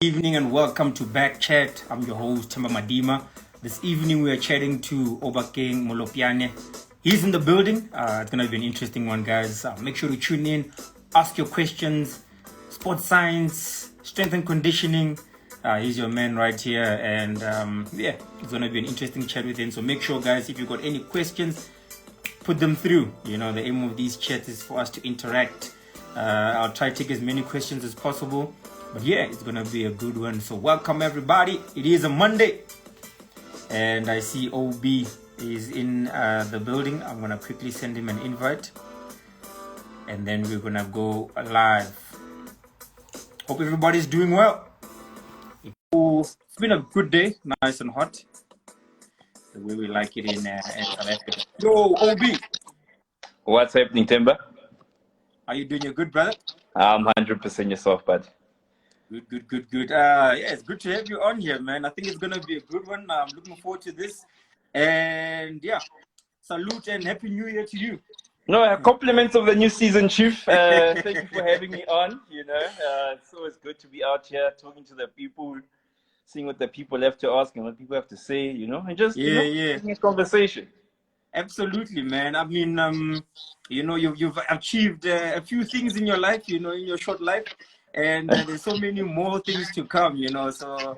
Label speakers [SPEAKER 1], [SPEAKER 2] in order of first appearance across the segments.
[SPEAKER 1] Evening and welcome to BackChat. I'm your host, Temba Madima. This evening we are chatting to O'Bakeng Molopyane. He's in the building. It's going to be an interesting one, guys. Make sure to tune in, ask your questions, sports science, strength and conditioning. He's your man right here. And it's going to be an interesting chat with him. So make sure, guys, if you've got any questions, put them through. You know, the aim of these chats is for us to interact. I'll try to take as many questions as possible. But yeah, it's going to be a good one. So welcome, everybody. It is a Monday. And I see OB is in the building. I'm going to quickly send him an invite. And then we're going to go live. Hope everybody's doing well. It's been a good day. Nice and hot. The way we like it in South Africa. Yo, OB.
[SPEAKER 2] What's happening, Timber?
[SPEAKER 1] Are you doing your good, brother?
[SPEAKER 2] I'm 100% yourself, bud.
[SPEAKER 1] Good. Yeah, it's good to have you on here, man. I think it's going to be a good one. I'm looking forward to this. And yeah, salute and Happy New Year to you.
[SPEAKER 2] No, compliments of the new season, Chief. Thank you for having me on. You know, it's always good to be out here talking to the people, seeing what the people have to ask and what people have to say, you know, and just having a conversation.
[SPEAKER 1] Absolutely, man. I mean, you've achieved a few things in your life, in your short life. And there's so many more things to come, so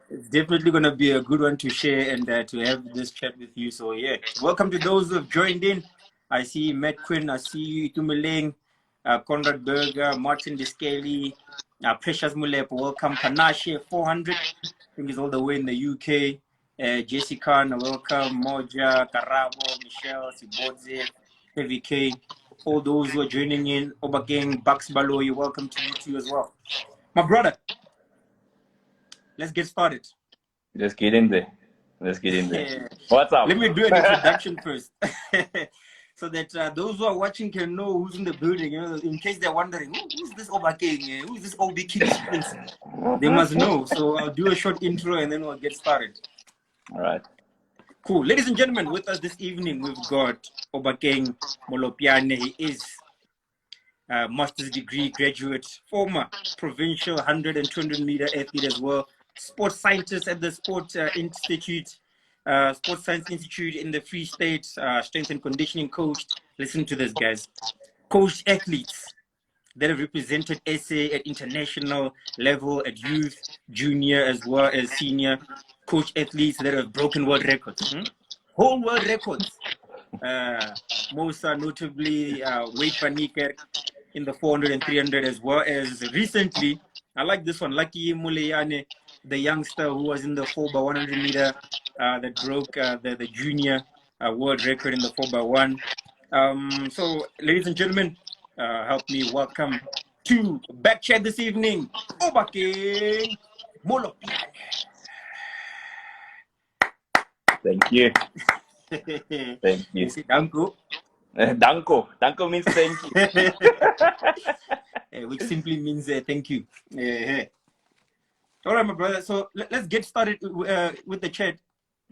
[SPEAKER 1] it's definitely going to be a good one to share and to have this chat with you. So, yeah, welcome to those who have joined in. I see Matt Quinn, I see you, Itumeleng, Conrad Berger, Martin Descali, Precious Mulep, welcome. Panache, 400, I think he's all the way in the UK. Jessica, welcome. Moja, Karabo, Michelle, Sibodze, Heavy K. All those who are joining in, O'Bakeng, Bucks Balo, you're welcome to you too as well. My brother, let's get started.
[SPEAKER 2] Let's get in there. What's up?
[SPEAKER 1] Let me do an introduction first. So that those who are watching can know who's in the building. In case they're wondering, who's this O'Bakeng? Who's this OB Kid Prince? They must know. So I'll do a short intro and then we'll get started.
[SPEAKER 2] All right.
[SPEAKER 1] Cool. Ladies and gentlemen, with us this evening, we've got O'Bakeng Molopyane. He is a master's degree graduate, former provincial 100 and 200 meter athlete as well, sports scientist at the Sports Science Institute in the Free State, strength and conditioning coach. Listen to this, guys. Coached athletes that have represented SA at international level, at youth, junior, as well as senior. Coach athletes that have broken world records, whole world records. Most notably Wayde van Niekerk in the 400 and 300, as well as recently, I like this one, Lucky Moleyane, the youngster who was in the 4x100 meter that broke the junior world record in the 4x1. So, ladies and gentlemen, help me welcome to BackChat this evening, O'Bakeng Molopyane.
[SPEAKER 2] Thank you. Thank you.
[SPEAKER 1] Danko.
[SPEAKER 2] Danko means thank you.
[SPEAKER 1] Which simply means thank you. All right, my brother. So let's get started with the chat.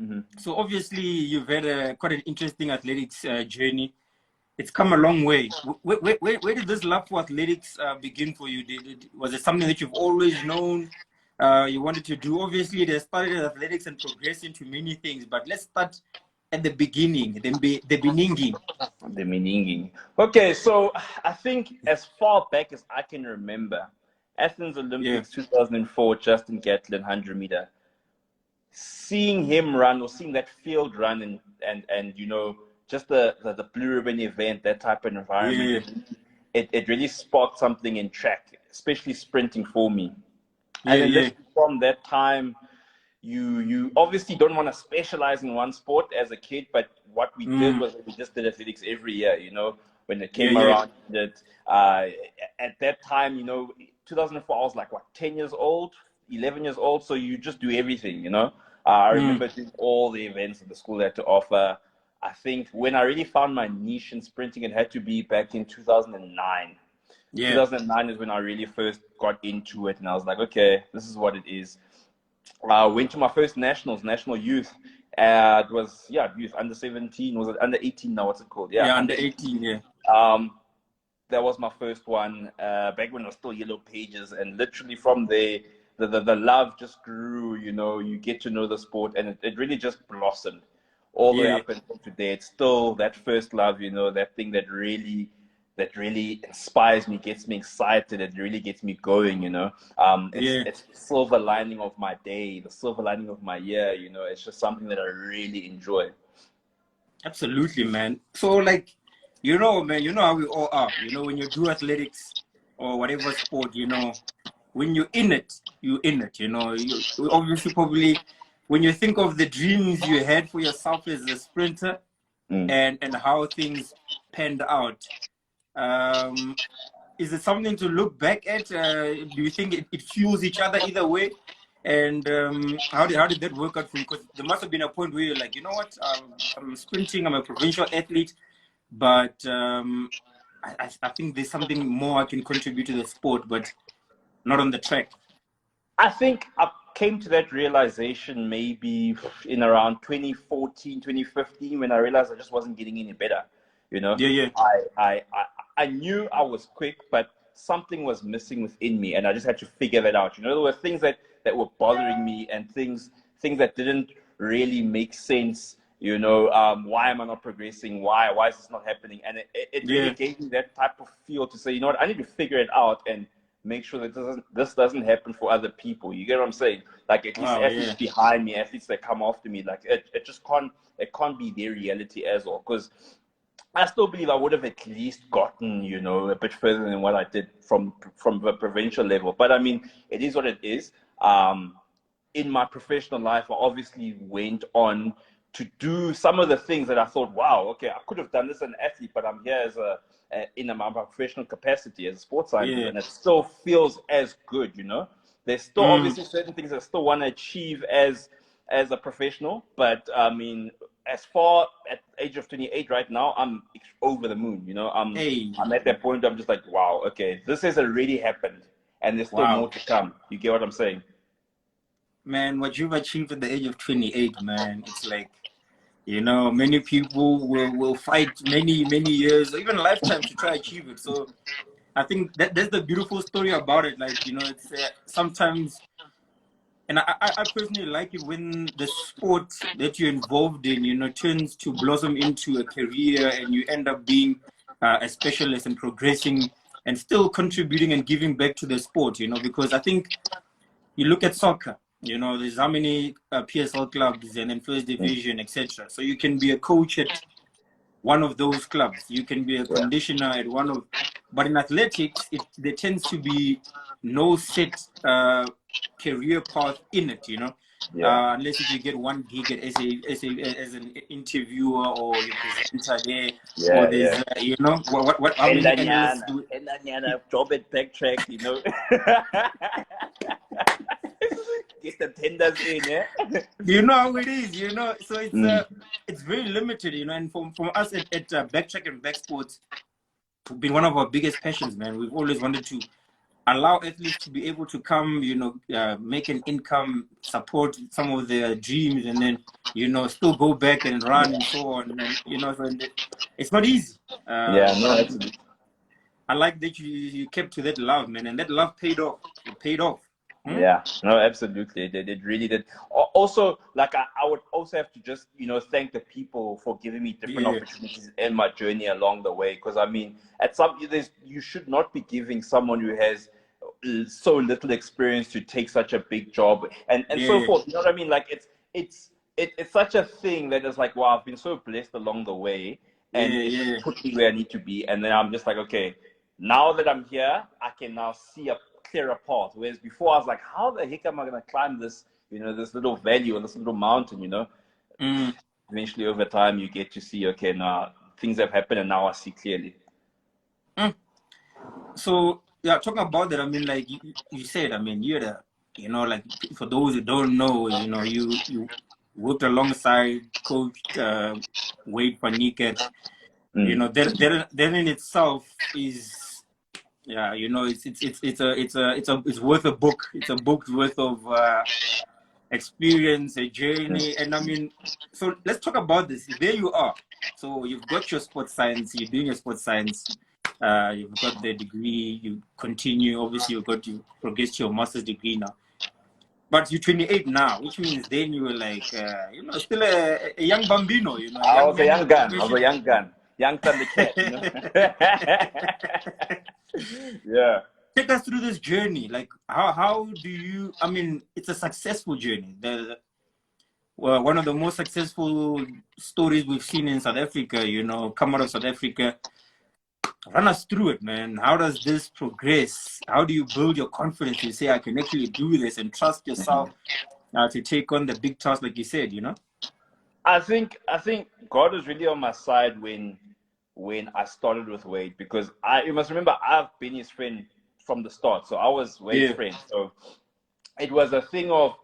[SPEAKER 2] Mm-hmm.
[SPEAKER 1] So obviously you've had quite an interesting athletics journey. It's come a long way. Where did this love for athletics begin for you? Was it something that you've always known? You wanted to do? Obviously, they started athletics and progressed into many things, but let's start at the beginning, the beninging.
[SPEAKER 2] The beninging. Okay, so I think as far back as I can remember, Athens Olympics 2004, Justin Gatlin 100 meter. Seeing him run or seeing that field run and just the blue ribbon event, that type of environment, it really sparked something in track, especially sprinting for me. And from that time, you obviously don't want to specialize in one sport as a kid, but what we did was we just did athletics every year, when it came around. That at that time, 2004, I was like, 10 years old, 11 years old, so you just do everything, I remember doing all the events that the school had to offer. I think when I really found my niche in sprinting, it had to be back in 2009. 2009 is when I really first got into it, and I was like, okay, this is what it is. I went to my first national youth. It was youth under 17. Was it under 18 now? What's it called?
[SPEAKER 1] Under 18.
[SPEAKER 2] That was my first one. Back when it was still yellow pages, and literally from there, the love just grew. You know, you get to know the sport, and it really just blossomed all the way up until today. It's still that first love, you know, that thing that really inspires me, gets me excited, it really gets me going, you know. It's the silver lining of my day, the silver lining of my year, you know. It's just something that I really enjoy.
[SPEAKER 1] Absolutely, man. So, like, you know, man, you know how we all are. You know, when you do athletics or whatever sport, you know, when you're in it, you're in it. You know, you obviously probably when you think of the dreams you had for yourself as a sprinter and how things panned out. Is it something to look back at? Do you think it fuels each other either way? And how did that work out for you? Because there must have been a point where you're like, you know what, I'm sprinting, I'm a provincial athlete, but I think there's something more I can contribute to the sport, but not on the track.
[SPEAKER 2] I think I came to that realization maybe in around 2014, 2015, when I realized I just wasn't getting any better. You know, I knew I was quick, but something was missing within me, and I just had to figure that out. You know, there were things that were bothering me, and things that didn't really make sense. You know, why am I not progressing? Why is this not happening? And it really gave me that type of feel to say, you know what, I need to figure it out and make sure that this doesn't happen for other people. You get what I'm saying? Like, at least athletes behind me, athletes that come after me, like it just can't be their reality as well. Because I still believe I would have at least gotten, you know, a bit further than what I did from the provincial level. But I mean, it is what it is. In my professional life, I obviously went on to do some of the things that I thought, wow, okay, I could have done this as an athlete, but I'm here as in my professional capacity as a sports scientist, and it still feels as good, you know. There's still obviously certain things I still want to achieve as a professional, but I mean, as far at the age of 28 right now, I'm over the moon, you know. I'm at that point, I'm just like, wow, okay, this has already happened, and there's still more to come. You get what I'm saying?
[SPEAKER 1] Man, what you've achieved at the age of 28, man, it's like, you know, many people will fight many years or even lifetimes to try to achieve it. So I think that's the beautiful story about it. Like, you know, it's sometimes, and I personally like it when the sport that you're involved in, you know, turns to blossom into a career and you end up being a specialist and progressing and still contributing and giving back to the sport, you know, because I think you look at soccer, you know, there's how many PSL clubs and then first division, etc. So you can be a coach at one of those clubs. You can be a conditioner at one of, but in athletics, there tends to be no set career path in it, you know. Unless if you get one gig as an interviewer or your presenter there, or there's you know what how many analysts do
[SPEAKER 2] job at Backtrack, you know. Get the tenders in, yeah.
[SPEAKER 1] You know how it is, you know. So it's very limited, you know. And from us at Backtrack and Backsports, it's been one of our biggest passions, man. We've always wanted to allow athletes to be able to come, you know, make an income, support some of their dreams, and then, you know, still go back and run and so on. And you know, so it's not easy.
[SPEAKER 2] Absolutely.
[SPEAKER 1] I like that you kept to that love, man, and that love paid off. It paid off.
[SPEAKER 2] Yeah, no, absolutely. It really did. Also, like, I would also have to just, you know, thank the people for giving me different opportunities in my journey along the way. Because I mean, at some you should not be giving someone who has so little experience to take such a big job and so forth. You know what I mean? Like, it's such a thing that is like, wow, I've been so blessed along the way, and it's put me where I need to be. And then I'm just like, okay, now that I'm here, I can now see a clearer path. Whereas before I was like, how the heck am I going to climb this, you know, this little valley or this little mountain, you know? Eventually over time you get to see, okay, now things have happened and now I see clearly.
[SPEAKER 1] So yeah, talking about that, I mean, like you said, I mean, you're the, you know, like, for those who don't know, you know, you worked alongside Coach Wayde van Niekerk. You know, that in itself is, yeah, you know, it's worth a book. It's a book's worth of experience, a journey. And I mean, so let's talk about this. There you are. So you've got your sports science, you're doing your sports science, you've got the degree, you continue, obviously you progress to your master's degree now. But you're 28 now, which means then you were like, still a young bambino,
[SPEAKER 2] I was a young gun. I was a
[SPEAKER 1] professional.
[SPEAKER 2] young gun. Young Thundercat, Yeah.
[SPEAKER 1] Take us through this journey. Like, how do you, I mean, it's a successful journey. One of the most successful stories we've seen in South Africa, come out of South Africa. Run us through it, man. How does this progress? How do you build your confidence to say, I can actually do this and trust yourself to take on the big task, like you said,
[SPEAKER 2] I think God was really on my side when I started with Wayde, because you must remember, I've been his friend from the start. So I was Wayde's friend. So it was a thing of,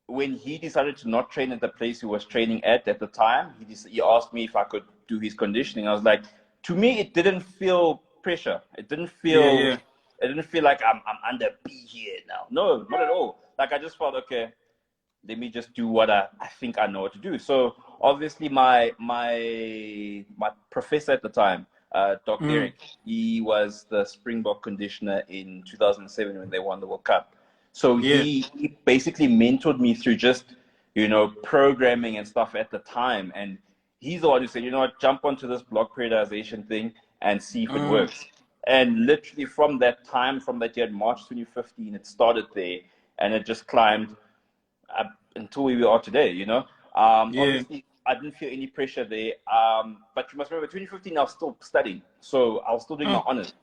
[SPEAKER 2] when he decided to not train at the place he was training at the time, he asked me if I could do his conditioning. I was like, to me, it didn't feel pressure. It didn't feel it didn't feel like I'm under B here now. No, not at all. Like, I just felt, okay, let me just do what I think I know what to do. So obviously my professor at the time, Dr. Eric, he was the Springbok conditioner in 2007 when they won the World Cup. So he basically mentored me through just, programming and stuff at the time. And he's the one who said, jump onto this block periodization thing and see if it works. And literally from that time, from that year, March 2015, it started there, and it just climbed up until we are today, Obviously, I didn't feel any pressure there. But you must remember, 2015, I was still studying. So I was still doing my honors.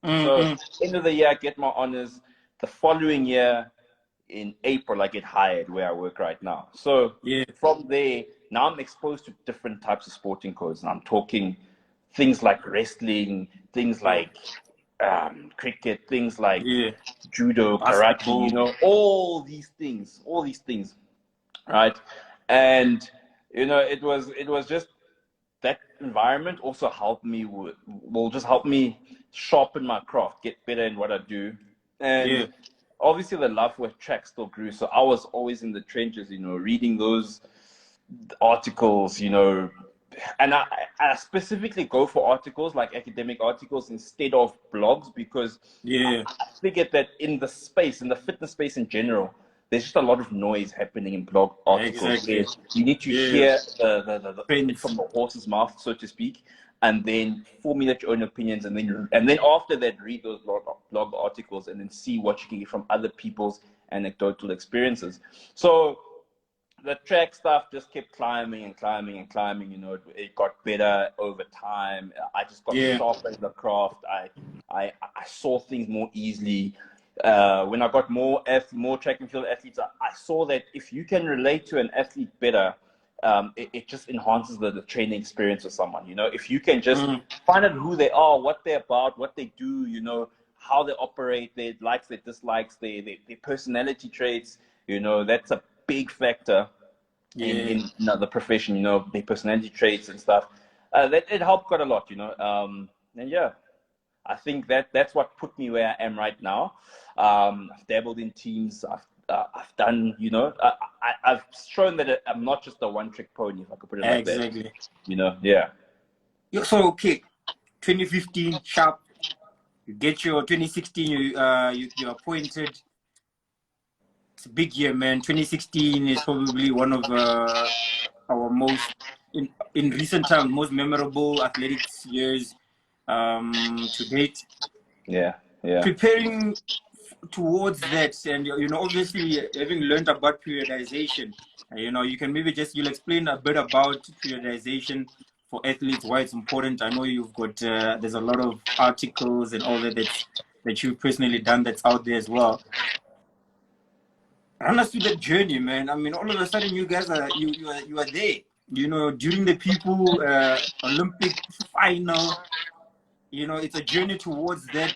[SPEAKER 2] So end of the year, I get my honors. The following year, in April, I get hired where I work right now. So from there, now I'm exposed to different types of sporting codes. And I'm talking things like wrestling, things like cricket, things like judo, karate, all these things, right? And, it was just, that environment also helped me will just help me sharpen my craft, get better in what I do. And obviously the love for track still grew. So I was always in the trenches, reading those articles, and I specifically go for articles, like academic articles, instead of blogs, because I figured that in the fitness space in general, there's just a lot of noise happening in blog articles.
[SPEAKER 1] Exactly.
[SPEAKER 2] You need to hear the from the horse's mouth, so to speak, and then formulate your own opinions, and then after that, read those blog articles, and then see what you can get from other people's anecdotal experiences. So the track stuff just kept climbing and climbing and climbing. It got better over time. I just got sharper in the craft. I saw things more easily. When I got more track and field athletes, I saw that if you can relate to an athlete better, it just enhances the training experience of someone. If you can just find out who they are, what they're about, what they do, how they operate, their likes, their dislikes, their personality traits, that's a big factor in the profession, their personality traits and stuff. That it helped quite a lot, and I think that's what put me where I am right now. I've dabbled in teams. I've done, I've shown that I'm not just a one-trick pony, if I could put it like that.
[SPEAKER 1] Exactly. So, okay, 2015, sharp. You get your 2016, you're appointed. It's a big year, man. 2016 is probably one of our most, in recent times, most memorable athletics years to date.
[SPEAKER 2] Yeah.
[SPEAKER 1] Preparing towards that, and obviously having learned about periodization, you can maybe you'll explain a bit about periodization for athletes, why it's important. I know you've got there's a lot of articles and all that you've personally done that's out there as well. Run us through that journey, man. I mean, all of a sudden you guys are you are there, during the people Olympic final. It's a journey towards that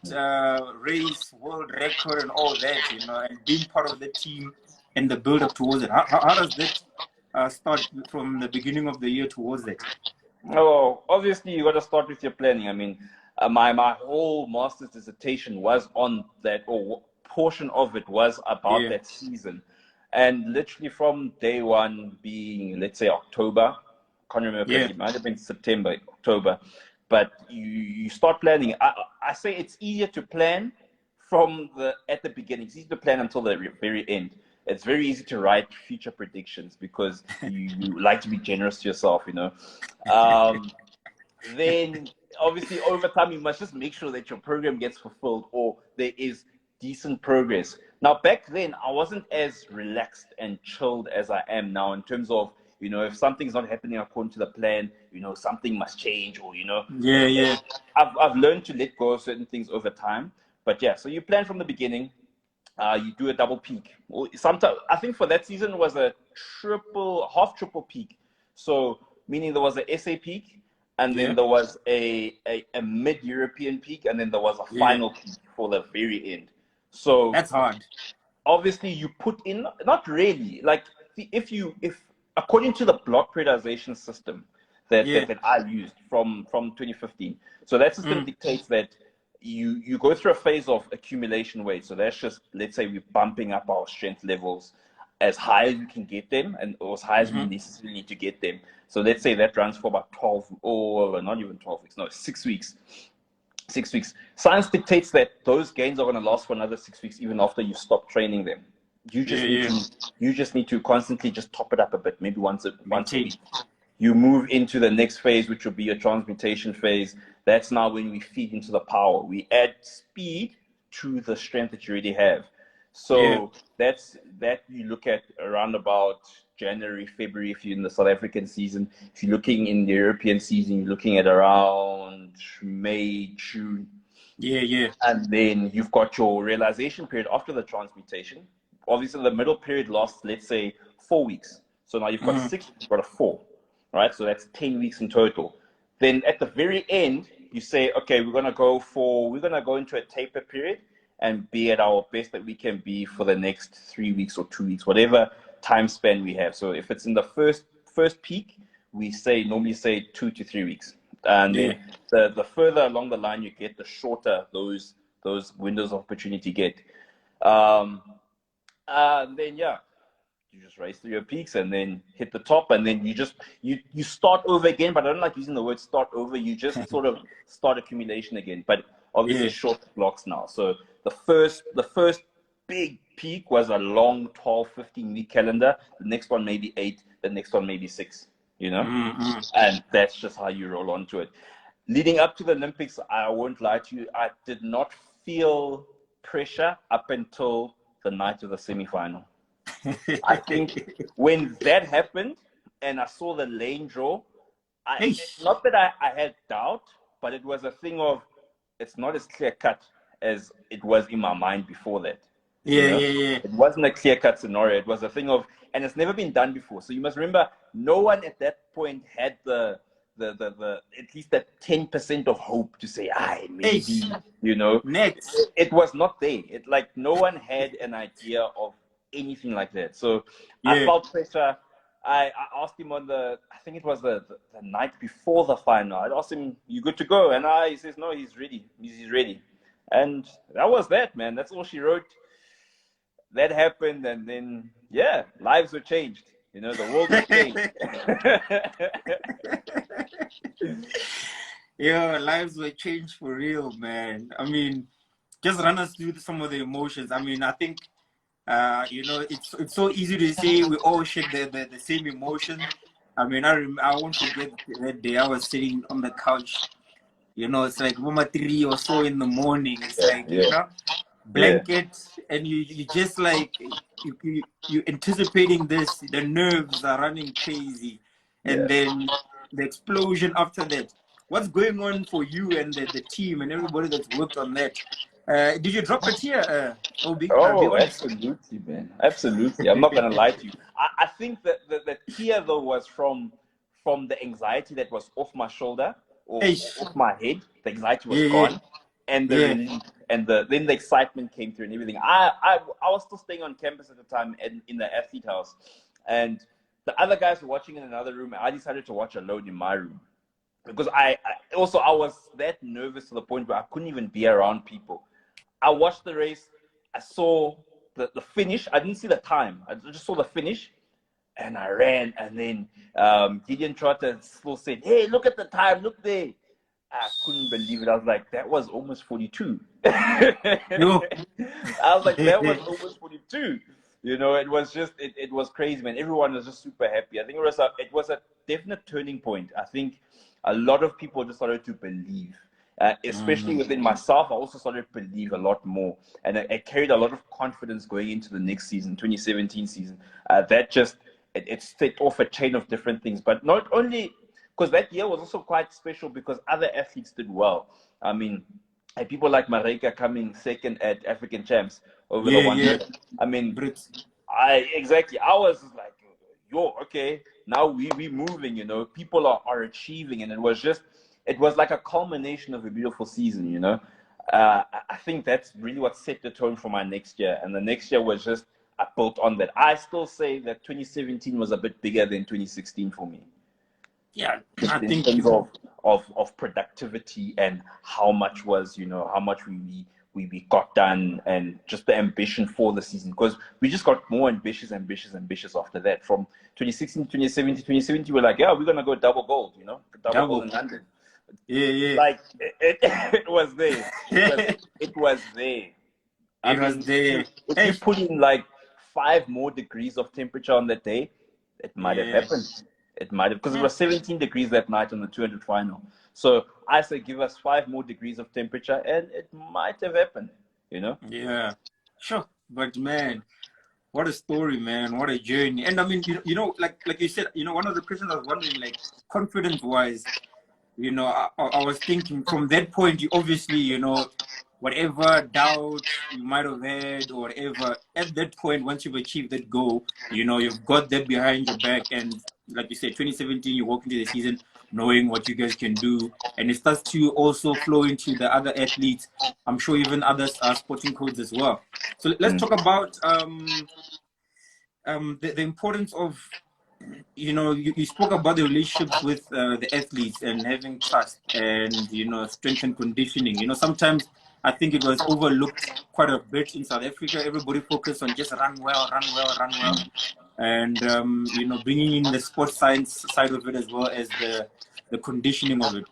[SPEAKER 1] race, world record, and all that, and being part of the team and the build up towards it. How does that start from the beginning of the year towards that?
[SPEAKER 2] Oh, obviously you got to start with your planning. I mean, my whole master's dissertation was on that, or portion of it was about that season. And literally from day one being, let's say, October, can't remember, it might have been September, October, but you start planning. I say it's easier to plan at the beginning. It's easier to plan until the very end. it's very easy to write future predictions because you like to be generous to yourself, you know. Then obviously over time you must just make sure that your program gets fulfilled or there is decent progress. Now back then I wasn't as relaxed and chilled as I am now in terms of, you know, if something's not happening according to the plan, you know, something must change, or, you know.
[SPEAKER 1] Yeah.
[SPEAKER 2] I've learned to let go of certain things over time. But yeah, so you plan from the beginning. You do a double peak. Sometimes I think for that season was a half triple peak. So meaning there was a SA peak, and then there was a mid-European peak, and then there was a final peak for the very end. So
[SPEAKER 1] that's hard.
[SPEAKER 2] Obviously, you put in, not really, like if according to the block periodization system that I used from 2015. So that system dictates that you go through a phase of accumulation weight. So that's just, let's say we're bumping up our strength levels as high as we can get them, and or as high as we necessarily need to get them. So let's say that runs for about 12, or not even 12 weeks, no, 6 weeks. 6 weeks. Science dictates that those gains are going to last for another 6 weeks, even after you stop training them. You just need to constantly just top it up a bit, maybe once a week. You move into the next phase, which will be a transmutation phase. That's now when we feed into the power. We add speed to the strength that you already have. So that's that you look at around about January, February if you're in the South African season. If you're looking in the European season, you're looking at around May, June. And then you've got your realization period after the transmutation. Obviously, the middle period lasts, let's say, 4 weeks. So now you've got 6, you've got a 4, right? So that's 10 weeks in total. Then at the very end, you say, okay, we're gonna go into a taper period and be at our best that we can be for the next 3 weeks or 2 weeks, whatever time span we have. So if it's in the first peak, we normally say 2 to 3 weeks. And then the further along the line you get, the shorter those windows of opportunity get. Then you just race through your peaks and then hit the top, and then you start over again. But I don't like using the word start over. You just sort of start accumulation again, but obviously short blocks now. So the first big peak was a long 12-15 week calendar. The next one maybe 8, the next one maybe 6, you know. And that's just how you roll onto it. Leading up to the Olympics, I won't lie to you, I did not feel pressure up until the night of the semi-final. I think when that happened and I saw the lane draw, not that I had doubt, but it was a thing of, it's not as clear cut as it was in my mind before that. It wasn't a clear cut scenario. It was a thing of, and it's never been done before. So you must remember, no one at that point had the at least that 10% of hope to say, maybe, you know.
[SPEAKER 1] Next.
[SPEAKER 2] It was not there. It, like, no one had an idea of anything like that. So I felt pressure. I asked him I think it was the night before the final. I asked him, "You good to go?" And he says, "No, he's ready. He's ready." And that was that, man. That's all she wrote. That happened, and then lives were changed. You know, the world was changed.
[SPEAKER 1] Lives were changed for real, man. I mean, just run us through some of the emotions. I mean, I think it's so easy to say we all share the same emotion. I mean, I won't forget that day I was sitting on the couch. You know, it's like 3 or so in the morning. It's like, you know, blanket, and you just like you anticipating this. The nerves are running crazy, and then the explosion after that. What's going on for you and the team and everybody that's worked on that? Did you drop a tear, Obi?
[SPEAKER 2] Oh, absolutely, man. Absolutely. I'm not going to lie to you. I think that the tear, though, was from the anxiety that was off my shoulder or off my head. The anxiety was gone. And the relief, and then the excitement came through and everything. I was still staying on campus at the time in the athlete house. And the other guys were watching in another room. I decided to watch alone in my room. Because I was that nervous to the point where I couldn't even be around people. I watched the race. I saw the finish. I didn't see the time. I just saw the finish, and I ran. And then Gideon Trotter still said, "Hey, look at the time. Look there." I couldn't believe it. I was like, that was almost 42. I was like, that was almost 42. You know, it was just it was crazy, man. Everyone was just super happy. I think it was a definite turning point. I think a lot of people just started to believe, especially within myself. I also started to believe a lot more, and I carried a lot of confidence going into the next season, 2017 season. That just it set off a chain of different things. But not only because that year was also quite special because other athletes did well. I mean, and people like Mareka coming second at African Champs over the 100. I mean, exactly. I was like, yo, okay, now we moving, you know, people are achieving, and it was like a culmination of a beautiful season, you know. I think that's really what set the tone for my next year, and the next year was just built on that. I still say that 2017 was a bit bigger than 2016 for me.
[SPEAKER 1] Yeah, I think
[SPEAKER 2] in terms of productivity and how much was, you know, how much we got done, and just the ambition for the season, because we just got more ambitious after that. From 2016 to 2017, we're like, yeah, we're gonna go double gold, you know, double gold in London.
[SPEAKER 1] Yeah.
[SPEAKER 2] Like it was there. It was there. I mean, if you put in like 5 more degrees of temperature on that day, it might have happened. It might have, because it was 17 degrees that night on the 200 final. So I say give us 5 more degrees of temperature and it might have happened, you know?
[SPEAKER 1] Yeah, sure. But man, what a story, man. What a journey. And I mean, you know, like you said, you know, one of the questions I was wondering, like, confidence-wise, you know, I was thinking from that point, you obviously, you know, whatever doubt you might have had or whatever, at that point, once you've achieved that goal, you know, you've got that behind your back. And like you said, 2017, you walk into the season knowing what you guys can do. And it starts to also flow into the other athletes. I'm sure even others are sporting codes as well. So let's talk about the importance of, you know, you spoke about the relationships with the athletes and having trust and, you know, strength and conditioning. You know, sometimes I think it was overlooked quite a bit in South Africa. Everybody focused on just run well. And, you know, bringing in the sports science side of it as well as the conditioning of it.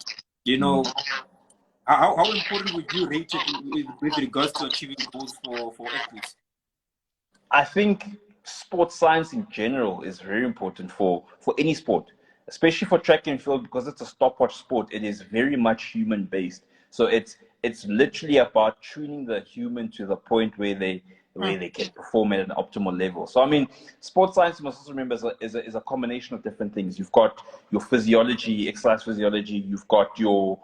[SPEAKER 1] You know, how important would you rate it with regards to achieving goals for athletes?
[SPEAKER 2] I think sports science in general is very important for any sport, especially for track and field, because it's a stopwatch sport. It is very much human based. So it's literally about tuning the human to the point where they can perform at an optimal level. So I mean, sports science, you must also remember, is a combination of different things. You've got your physiology, exercise physiology. You've got your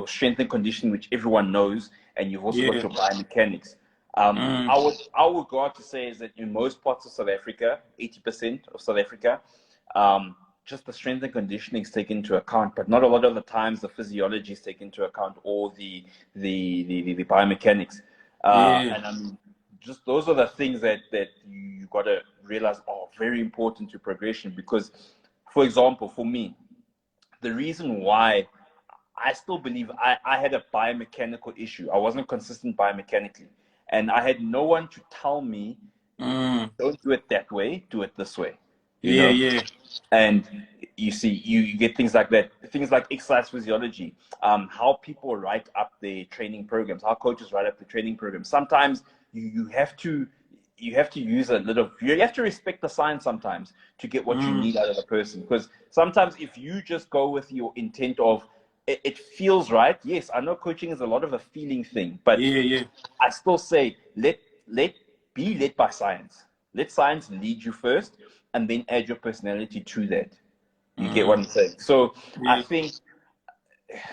[SPEAKER 2] strength and conditioning, which everyone knows, and you've also got your biomechanics. I would go out to say is that in most parts of South Africa, 80% of South Africa, just the strength and conditioning is taken into account, but not a lot of the times the physiology is taken into account, or the biomechanics. And I mean, just those are the things that you got to realize are very important to progression. Because, for example, for me, the reason why I still believe I had a biomechanical issue, I wasn't consistent biomechanically. And I had no one to tell me, don't do it that way, do it this way. You know? And you see, you get things like that, things like exercise physiology, how people write up their training programs, how coaches write up the training programs. Sometimes you have to use a little, you have to respect the science sometimes to get what you need out of a person. Because sometimes if you just go with your intent of, it feels right. Yes, I know coaching is a lot of a feeling thing, but I still say be led by science. Let science lead you first, and then add your personality to that. You get what I'm saying? So I think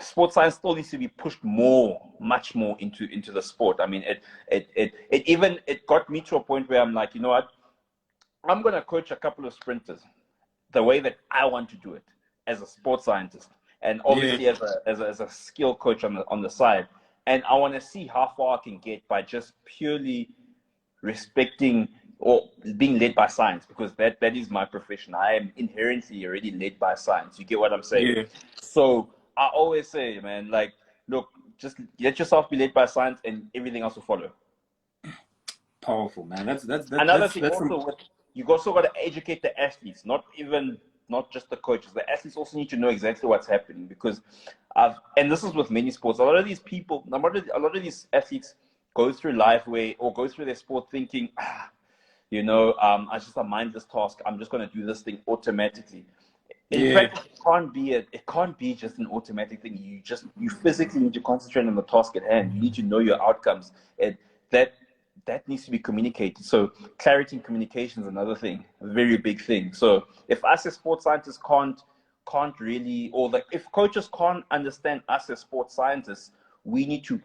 [SPEAKER 2] sports science still needs to be pushed much more into the sport. I mean, it got me to a point where I'm like, you know what? I'm gonna coach a couple of sprinters the way that I want to do it as a sports scientist. And obviously as a skill coach on the side. And I want to see how far I can get by just purely respecting or being led by science, because that is my profession. I am inherently already led by science. You get what I'm saying? So I always say, man, like, look, just let yourself be led by science and everything else will follow.
[SPEAKER 1] Powerful, man. That's
[SPEAKER 2] another thing. Also, you also got to educate the athletes, not just the coaches. The athletes also need to know exactly what's happening, because and this is with many sports. A lot of these people, a lot of these athletes go through life go through their sport thinking, I just a mindless task. I'm just going to do this thing automatically. In
[SPEAKER 1] Yeah.
[SPEAKER 2] practice, it can't be just an automatic thing. You physically need to concentrate on the task at hand. You need to know your outcomes. That needs to be communicated. So clarity and communication is another thing, a very big thing. So if us as sports scientists can't really, or like if coaches can't understand us as sports scientists, we need to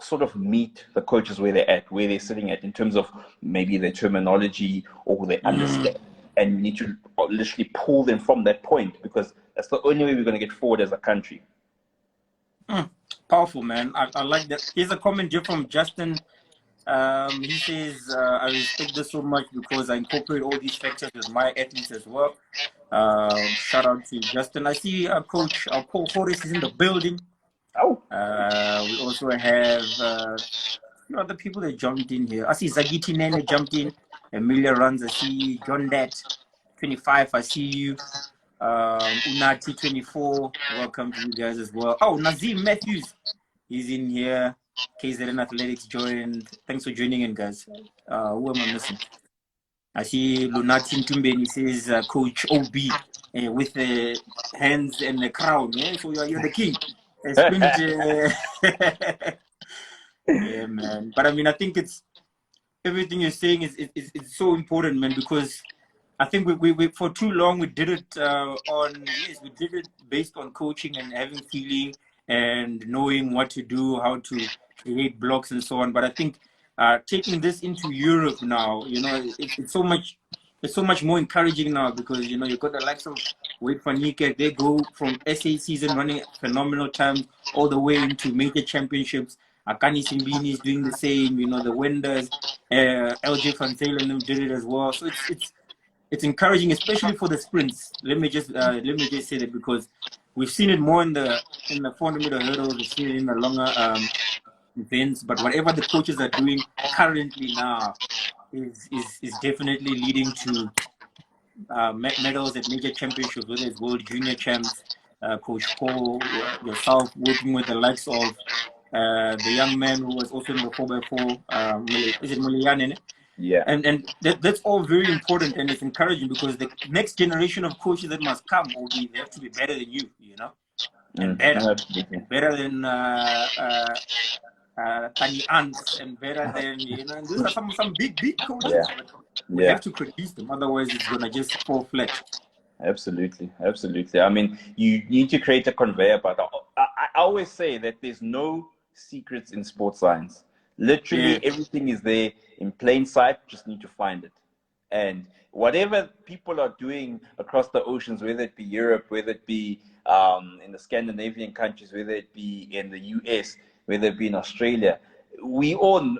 [SPEAKER 2] sort of meet the coaches where they're sitting at in terms of maybe their terminology or their understanding. And we need to literally pull them from that point, because that's the only way we're going to get forward as a country.
[SPEAKER 1] Powerful, man. I like that. Here's a comment here from Justin. He says, I respect this so much because I incorporate all these factors with my athletes as well. Shout out to Justin. I see Coach Paul Forrest is in the building.
[SPEAKER 2] Oh.
[SPEAKER 1] We also have other people that jumped in here. I see Zagiti Nene jumped in. Emilia runs. I see John Dat 25. I see you. Unati 24. Welcome to you guys as well. Oh, Nazim Matthews, he's in here. KZN Athletics joined. Thanks for joining in, guys. Who am I missing? I see Lunati Ntumbe. He says Coach OB with the hands and the crown. Yeah, so you're the king. Yeah, man. But I mean, I think it's everything you're saying is so important, man, because I think we for too long we did it we did it based on coaching and having feeling and knowing what to do, how to create blocks and so on. But I think taking this into Europe now, it's so much more encouraging now, because you've got the likes of Wayde van Niekerk. They go from SA season running phenomenal times all the way into major championships. Akani Simbini is doing the same. The Wenders, LJ Van Zalen did it as well. So it's encouraging, especially for the sprints. Let me just say that, because we've seen it more in the 400-meter hurdles. We've seen it in the longer events. But whatever the coaches are doing currently now is definitely leading to medals at major championships, whether it's World Junior Champs. Coach Paul, yourself, working with the likes of the young man who was also in the 4x4, is it Moleyane?
[SPEAKER 2] Yeah.
[SPEAKER 1] And that's all very important, and it's encouraging, because the next generation of coaches that must come they have to be better than you, and better than Tani Ants, and better than and these are some big coaches.
[SPEAKER 2] Yeah.
[SPEAKER 1] But we have to produce them, otherwise it's gonna just fall flat.
[SPEAKER 2] Absolutely. I mean, you need to create a conveyor, but I always say that there's no secrets in sports science. Literally everything is there in plain sight. Just need to find it. And whatever people are doing across the oceans, whether it be Europe, whether it be in the Scandinavian countries, whether it be in the US, whether it be in Australia, we all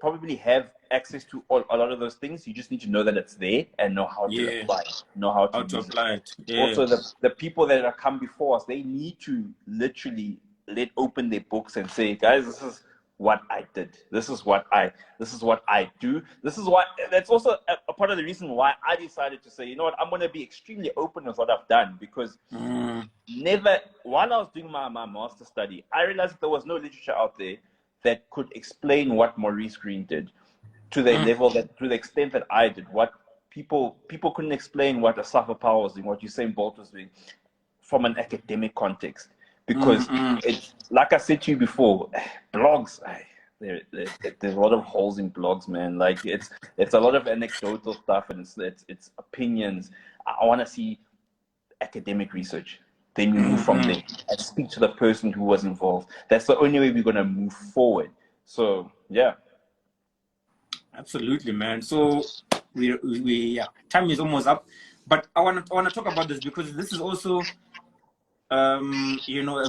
[SPEAKER 2] probably have access to a lot of those things. You just need to know that it's there and know how to apply it, know how to
[SPEAKER 1] apply it. Yeah.
[SPEAKER 2] Also, the people that have come before us, they need to literally open their books and say, guys, this is what I did. This is what I do. This is why. That's also a part of the reason why I decided to say, you know what, I'm going to be extremely open with what I've done, because while I was doing my master study, I realized that there was no literature out there that could explain what Maurice Green did to the level to the extent that I did. What people couldn't explain what Asafa Powell was doing, what Usain Bolt was doing from an academic context. Because it's, like I said to you before, blogs, there's a lot of holes in blogs, man. Like it's a lot of anecdotal stuff, and it's opinions. I want to see academic research. Then we move from there and speak to the person who was involved. That's the only way we're going to move forward. So, yeah.
[SPEAKER 1] Absolutely, man. So we time is almost up, but I want to talk about this, because this is also a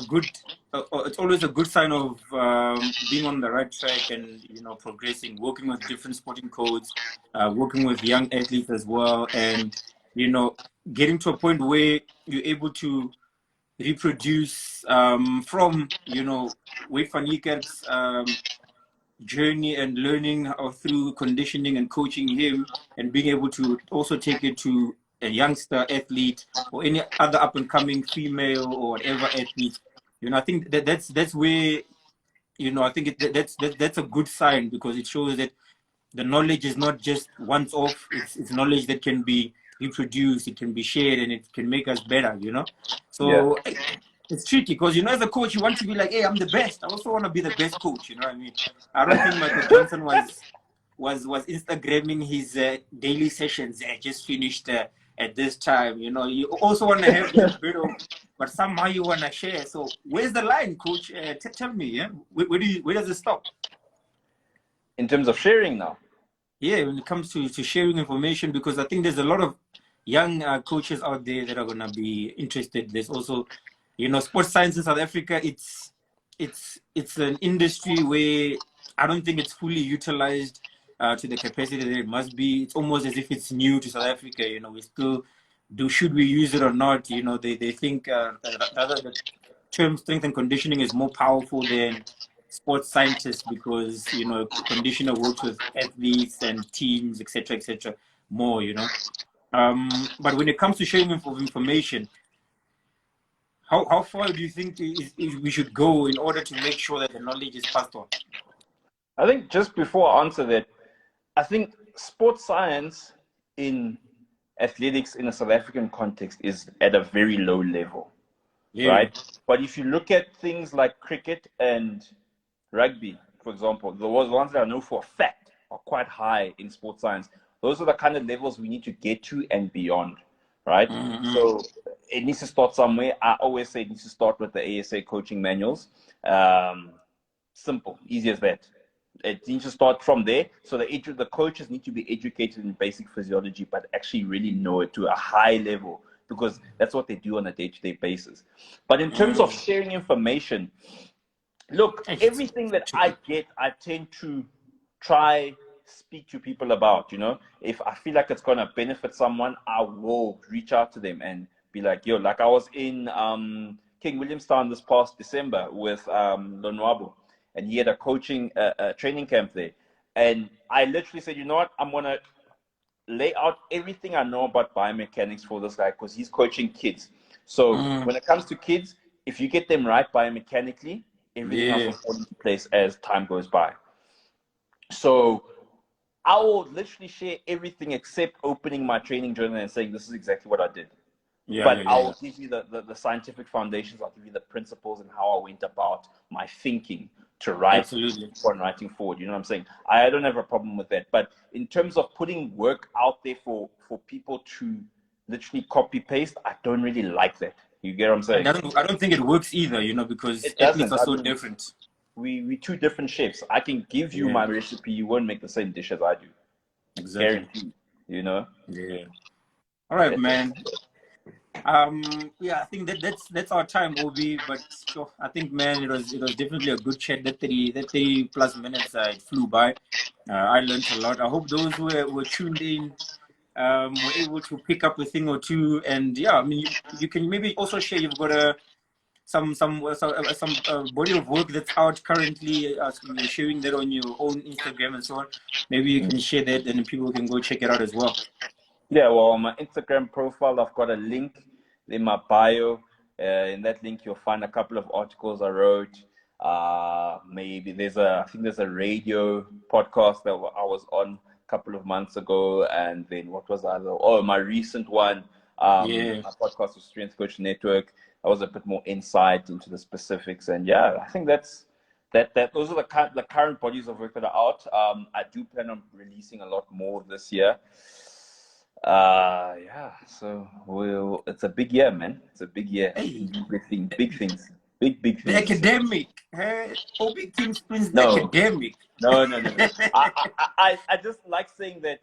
[SPEAKER 1] good. It's always a good sign of being on the right track and progressing, working with different sporting codes, working with young athletes as well, and getting to a point where you're able to reproduce from Wayde van Niekerk's journey and learning through conditioning and coaching him, and being able to also take it to a youngster athlete or any other up and coming female or whatever athlete. I think that's where I think that's a good sign, because it shows that the knowledge is not just once off. It's knowledge that can be reproduced, it can be shared, and it can make us better, you know.
[SPEAKER 2] Yeah.
[SPEAKER 1] So it's tricky because, you know, as a coach, you want to be like, hey, I'm the best. I also want to be the best coach, you know what I mean? I don't think Michael Johnson was Instagramming his daily sessions. Just finished at this time, you know. You also want to have that bit of, but somehow you want to share. So where's the line, coach? Tell me, yeah, where does it stop?
[SPEAKER 2] In terms of sharing now.
[SPEAKER 1] Yeah, when it comes to sharing information, because I think there's a lot of young coaches out there that are gonna be interested. There's also, you know, sports science in South Africa. It's an industry where I don't think it's fully utilized to the capacity that it must be. It's almost as if it's new to South Africa. You know, we still should we use it or not? You know, they think the term strength and conditioning is more powerful than sports scientists, because, you know, a conditioner works with athletes and teams, etc., more, you know. But when it comes to sharing of information, how far do you think we should go in order to make sure that the knowledge is passed on?
[SPEAKER 2] I think just before I answer that, I think sports science in athletics in a South African context is at a very low level, right? But if you look at things like cricket and rugby, for example, the ones that I know for a fact are quite high in sports science. Those are the kind of levels we need to get to and beyond, right? So it needs to start somewhere. I always say it needs to start with the ASA coaching manuals. Simple, easy as that. It needs to start from there. So the coaches need to be educated in basic physiology, but actually really know it to a high level, because that's what they do on a day-to-day basis. But in terms of sharing information, look, everything that I get, I tend to try speak to people about, you know. If I feel like it's going to benefit someone, I will reach out to them and be like, yo, like I was in King Williamstown this past December with Lonwabo, and he had a coaching training camp there. And I literally said, you know what, I'm going to lay out everything I know about biomechanics for this guy, because he's coaching kids. So when it comes to kids, if you get them right biomechanically, everything else will fall into place as time goes by. So I will literally share everything except opening my training journal and saying, this is exactly what I did. I'll give you the scientific foundations. I'll give you the principles and how I went about my thinking to write for and writing forward. You know what I'm saying? I don't have a problem with that. But in terms of putting work out there for people to literally copy paste, I don't really like that. You get what I'm saying?
[SPEAKER 1] I don't think it works either, you know, because athletes are so different.
[SPEAKER 2] We two different chefs. I can give you my recipe. You won't make the same dish as I do.
[SPEAKER 1] Exactly.
[SPEAKER 2] Guaranteed, you know?
[SPEAKER 1] Yeah. All right, man. Yeah, I think that's our time, Obi. But I think, man, it was definitely a good chat. That 30 plus minutes, it flew by. I learned a lot. I hope those who were tuned in were able to pick up a thing or two. And yeah, I mean, you can maybe also share. You've got some body of work that's out currently. You're sharing that on your own Instagram and so on. Maybe you can share that, and people can go check it out as well.
[SPEAKER 2] Yeah, well, on my Instagram profile, I've got a link in my bio. In that link, you'll find a couple of articles I wrote. Maybe I think there's a radio podcast that I was on a couple of months ago. And then what was the other? Oh, my recent one, my podcast with Strength Coach Network. That was a bit more insight into the specifics. And yeah, I think those are the current bodies of work that are out. I do plan on releasing a lot more this year. So it's a big year, man. It's a big year.
[SPEAKER 1] Hey.
[SPEAKER 2] Big things. Big things.
[SPEAKER 1] The academic. Obi King Springs, the academic.
[SPEAKER 2] No. I just like saying that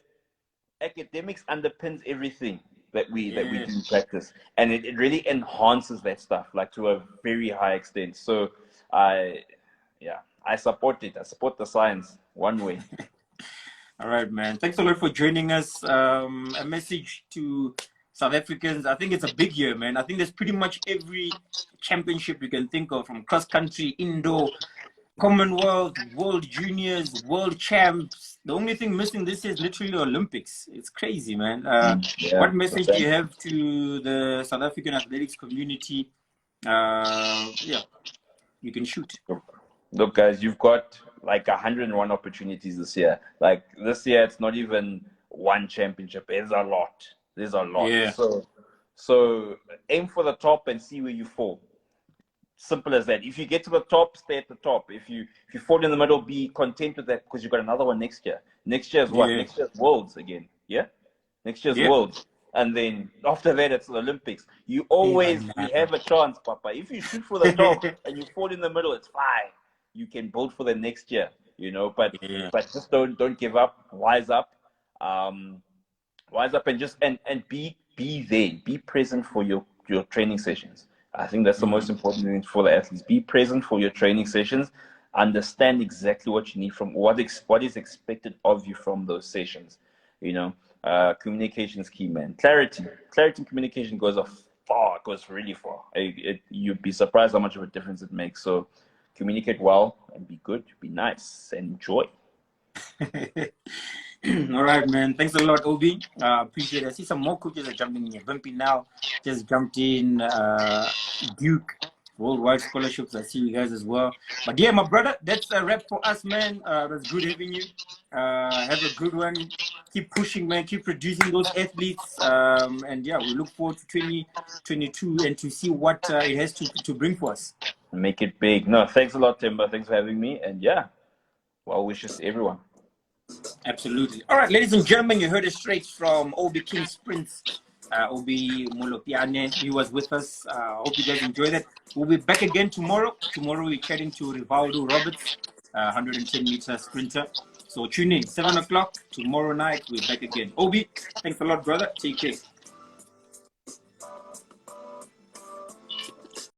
[SPEAKER 2] academics underpins everything that we do in practice, and it really enhances that stuff, like, to a very high extent. So I support it. I support the science one way.
[SPEAKER 1] All right, man. Thanks a lot for joining us. A message to South Africans. I think it's a big year, man. I think there's pretty much every championship you can think of, from cross country, indoor, Commonwealth, World Juniors, World Champs. The only thing missing this year is literally Olympics. It's crazy, man. What message do you have to the South African athletics community? You can shoot.
[SPEAKER 2] Look, guys, you've got like 101 opportunities this year. Like this year, it's not even one championship. There's a lot. There's a lot.
[SPEAKER 1] Yeah.
[SPEAKER 2] So aim for the top and see where you fall. Simple as that. If you get to the top, stay at the top. If you fall in the middle, be content with that because you've got another one next year. Next year's what?
[SPEAKER 1] Yeah.
[SPEAKER 2] Next year's Worlds again. Yeah? Next year's
[SPEAKER 1] Yeah.
[SPEAKER 2] Worlds. And then after that, it's the Olympics. You always you have a chance, Papa. If you shoot for the top and you fall in the middle, it's fine. You can build for the next year, you know. But just don't give up. Wise up, and just and be there. Be present for your training sessions. I think that's the most important thing for the athletes. Be present for your training sessions. Understand exactly what you need from what is expected of you from those sessions. You know, communication is key, man. Clarity and communication goes really far. You'd be surprised how much of a difference it makes. So communicate well and be good, be nice, and enjoy.
[SPEAKER 1] All right, man. Thanks a lot, Obi. Appreciate it. I see some more coaches are jumping in here. Bumpy now just jumped in. Duke, Worldwide Scholarships. I see you guys as well. But yeah, my brother, that's a wrap for us, man. That's good having you. Have a good one. Keep pushing, man. Keep producing those athletes. And yeah, we look forward to 2022 and to see what it has to bring for us.
[SPEAKER 2] Make it big. No, thanks a lot, Timber. Thanks for having me. And yeah, well wishes to everyone.
[SPEAKER 1] Absolutely. All right, ladies and gentlemen, you heard it straight from Obi King Sprints, Obi Molopyane. He was with us. Hope you guys enjoyed it. We'll be back again tomorrow. Tomorrow we're chatting to Rivaldo Roberts, 110-meter sprinter. So tune in, 7 o'clock tomorrow night. We're back again. Obi, thanks a lot, brother. Take care.